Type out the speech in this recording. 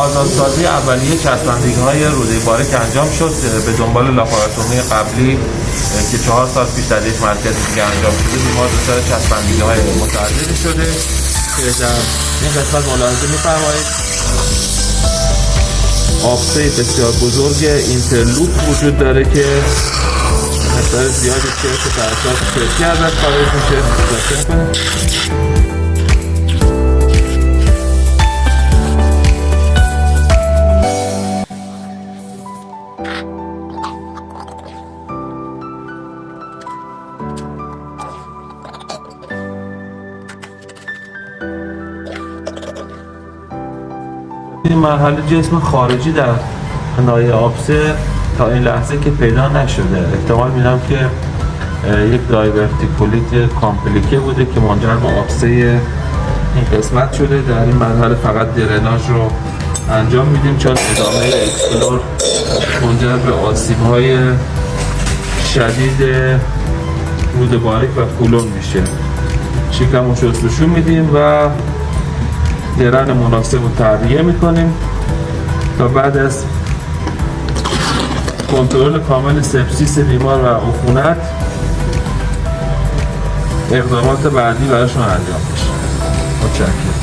آزادسازی اولیه چسبندگی‌های روده باریک انجام شد به دنبال لاپاراتومی قبلی که 4 سال پیش در یک مرکز دیگه انجام شده. بیمار دچار چسبندگی‌های متعددی شده که در این قسمت ملاحظه می‌فرمایید آبسه بسیار بزرگ اینترلوپ وجود داره که مقدار زیادی چرک و ترشحات چرکی ازش خارج میشه. این مرحله جسم خارجی در ناحیه آبسه تا این لحظه که پیدا نشده. احتمال میدم که یک دایورتیکولیت کامپلیکه بوده که منجر به آبسه این قسمت شده. در این مرحله فقط درناژ رو انجام میدیم چون ادامه اکسپلور منجر به آسیب‌های شدید روده باریک و کولون میشه. شکم رو شستشو میدیم و درن مناسب رو تعبیه میکنیم تا بعد از کنترل کامل سپسیس بیمار و عفونت اقدامات بعدی براشون انجام بشه. متشکرم.